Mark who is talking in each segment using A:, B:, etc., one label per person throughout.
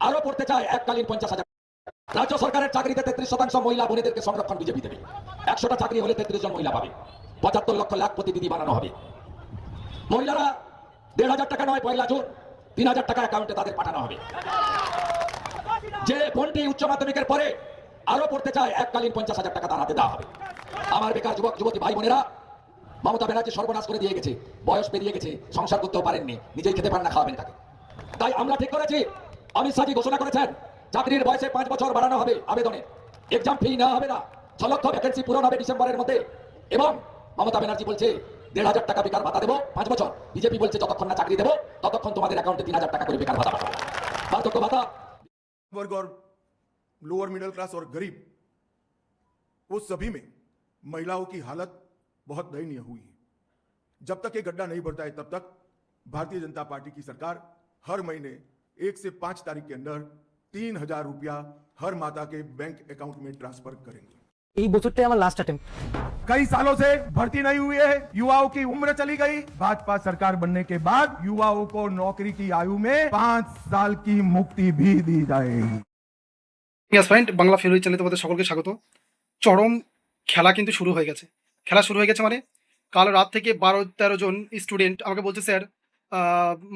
A: আরো পড়তে চায় এককালীন 50,000। রাজ্য সরকারের চাকরিতে 33% মহিলা বোনেদেরকে সংরক্ষণ বিজেপি দেবে। 100টা চাকরি হলে 33 জন মহিলা পাবে। 75 লক্ষ লাখ প্রতিনিধি বানানো হবে। মহিলারা 1,500 টাকা নয়, 1 জুন 3,000 টাকা অ্যাকাউন্টে তাদের পাঠানো হবে। যে বোনটি উচ্চ মাধ্যমিকের পরে আরো পড়তে চায় এককালীন 50,000 টাকা তার হাতে দেওয়া হবে। আমার বেকার যুবক যুবতী ভাই বোনেরা, মমতা ব্যানার্জি সর্বনাশ করে দিয়ে গেছে, বয়স পেরিয়ে গেছে, সংসার করতেও পারেননি, নিজেই খেতে পারেন না, খাওয়াবেন তাকে। তাই আমরা ঠিক করেছি, অমিত শাহজি ঘোষণা করেছেন চাকরির বয়সে 5 বছর বাড়ানো হবে আবেদনে, এক্সাম ফি নেওয়া হবে না, 6 লক্ষ ভ্যাকেন্সি পূরণ হবে ডিসেম্বরের মধ্যে। এবং মমতা ব্যানার্জি বলছে 1,500 টাকা বেকার ভাতা দেবো 5 বছর। বিজেপি বলছে যতক্ষণ না চাকরি দেবো ততক্ষণ তোমাদের অ্যাকাউন্টে 3,000 টাকা করে বেকার ভাতা পাঠাবো। বার্ধক্য ভাতা
B: वर्ग और लोअर मिडिल क्लास और गरीब, वो सभी में महिलाओं की हालत बहुत दयनीय हुई है। जब तक ये गड्ढा नहीं भरता है तब तक भारतीय जनता पार्टी की सरकार हर महीने 1 से 5 तारीख के अंदर 3,000 रुपया हर माता के बैंक अकाउंट में ट्रांसफर करेंगे।
C: এই বছরটাই আমার লাস্ট অ্যাটেম্প্ট।
B: कई सालों से भर्ती नहीं हुई है, युवाओं की उम्र चली गई। भाजपा सरकार बनने के बाद युवाओं को नौकरी की आयु में 5 साल की मुक्ति भी दी जाएगी।
D: ইয়েস ফ্রেন্ড, বাংলা ফেরোই চ্যানেলে তোমাদের সকলকে স্বাগত। চরম খেলা কিন্তু শুরু হয়ে গেছে। খেলা শুরু হয়ে গেছে মানে কাল রাত থেকে 12-13 জন স্টুডেন্ট আমাকে বলছে, স্যার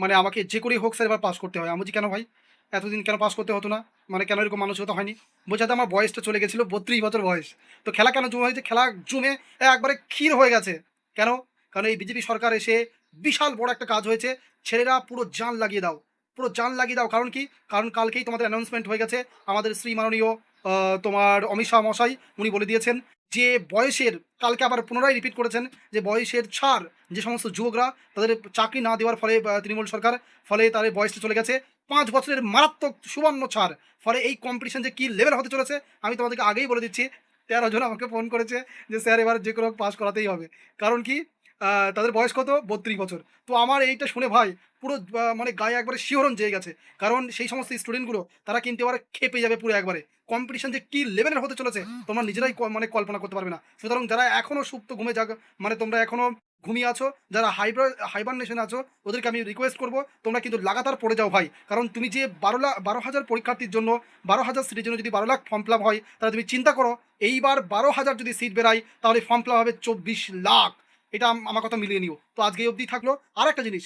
D: মানে আমাকে যে করেই হোক স্যার এবার পাস করতে হয়। আমি বলছি কেন ভাই, এতদিন কেন পাস করতে হতো না, মানে কেন এরকম মানুষ হতে হয়নি? বোঝাতে আমার বয়সটা চলে গেছিলো 32 বছর বয়স। তো খেলা কেন জমে হয়েছে? খেলা জমে একবারে ক্ষীর হয়ে গেছে। কেন? কারণ এই বিজেপি সরকার এসে বিশাল বড় একটা কাজ হয়েছে, ছেলেরা পুরো জান লাগিয়ে দাও, পুরো জান লাগিয়ে দাও। কারণ কি? কারণ কালকেই তোমাদের অ্যানাউন্সমেন্ট হয়ে গেছে। আমাদের শ্রী মাননীয় তোমার অমিত শাহ মশাই উনি বলে দিয়েছেন যে বয়সের, কালকে আবার পুনরায় রিপিট করেছেন যে বয়সের ছাড় যে সমস্ত যুবকরা তাদের চাকরি না দেওয়ার ফলে তৃণমূল সরকার ফলে তাদের বয়সটা চলে গেছে 5 বছরের মারাত্মক সুবর্ণ ছাড়। ফলে এই কম্পিটিশন যে কী লেভেল হতে চলেছে আমি তোমাদেরকে আগেই বলে দিচ্ছি। 13 জন আমাকে ফোন করেছে যে স্যার এবার যে কোনো পাস করাতেই হবে। কারণ কি? তাদের বয়স কত? 32 বছর। তো আমার এইটা শুনে ভাই পুরো মানে গায়ে একবারে শিহরণ জেগে গেছে। কারণ সেই সমস্ত স্টুডেন্টগুলো তারা কিন্তু এবার খেপে যাবে পুরো একবারে। কম্পিটিশন যে কী লেভেলের হতে চলেছে তোমরা নিজেরাই মানে কল্পনা করতে পারবে না। সুতরাং যারা এখনও সুপ্ত ঘুমে মানে তোমরা এখনও ঘুমিয়ে আছো, যারা হাইবারনেশনে আছো, ওদেরকে আমি রিকোয়েস্ট করবো তোমরা কিন্তু লাগাতার পড়ে যাও ভাই। কারণ তুমি যে 12,000 পরীক্ষার্থীর জন্য 12,000 সিটের জন্য যদি 12 লাখ ফর্ম ফিল আপ হয়, তাহলে তুমি চিন্তা করো এইবার 12,000 যদি সিট বেরায় তাহলে ফর্ম ফিল আপ হবে 24 লাখ। এটা আমার কথা মিলিয়ে নিও। তো আজকে এই অবধি থাকলো। আর একটা জিনিস,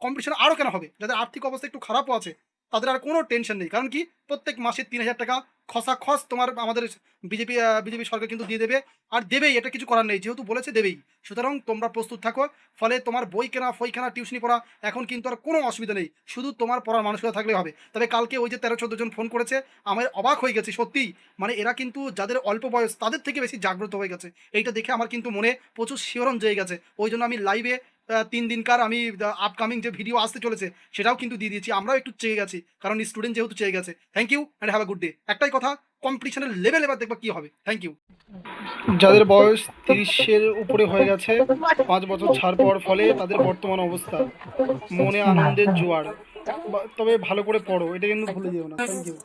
D: কম্পিটিশন আরও কেন হবে? যাদের আর্থিক অবস্থা একটু খারাপও আছে তাদের আর কোনো টেনশন নেই। কারণ কি? প্রত্যেক মাসে 3,000 টাকা খসাখস তোমার আমাদের বিজেপি সরকার কিন্তু দিয়ে দেবে। আর দেবেই, এটা কিছু করার নেই, যেহেতু বলেছে দেবেই। সুতরাং তোমরা প্রস্তুত থাকো। ফলে তোমার বই কেনা, ফই কেনা, টিউশনি পড়া এখন কিন্তু আর কোনো অসুবিধা নেই, শুধু তোমার পড়ার মানসিকতা থাকলেই হবে। তবে কালকে ওই যে 13-14 জন ফোন করেছে, আমার অবাক হয়ে গেছি সত্যিই। মানে এরা কিন্তু যাদের অল্প বয়স তাদের থেকে বেশি জাগ্রত হয়ে গেছে। এইটা দেখে আমার কিন্তু মনে প্রচুর শিহরণ জেগে গেছে। ওই জন্য আমি লাইভে 3 দিনকার আমি আপকামিং যে ভিডিও আসতে চলেছে সেটাও কিন্তু দিয়ে দিয়েছি। আমরাও একটু চেয়ে গেছি, কারণ স্টুডেন্ট যেহেতু চেয়ে গেছে। Thank you and have a good day. একটাই কথা, কম্পিটিশনের লেভেল এবার দেখবা কী হবে। Thank you. যাদের বয়স 30-এর উপরে হয়ে গেছে, 5 বছর ছাড় পাওয়ার ফলে তাদের বর্তমান অবস্থা, মনে আনন্দের জোয়ার। তবে ভালো করে পড়ো, এটা কিন্তু ভুলে যেও না। Thank you.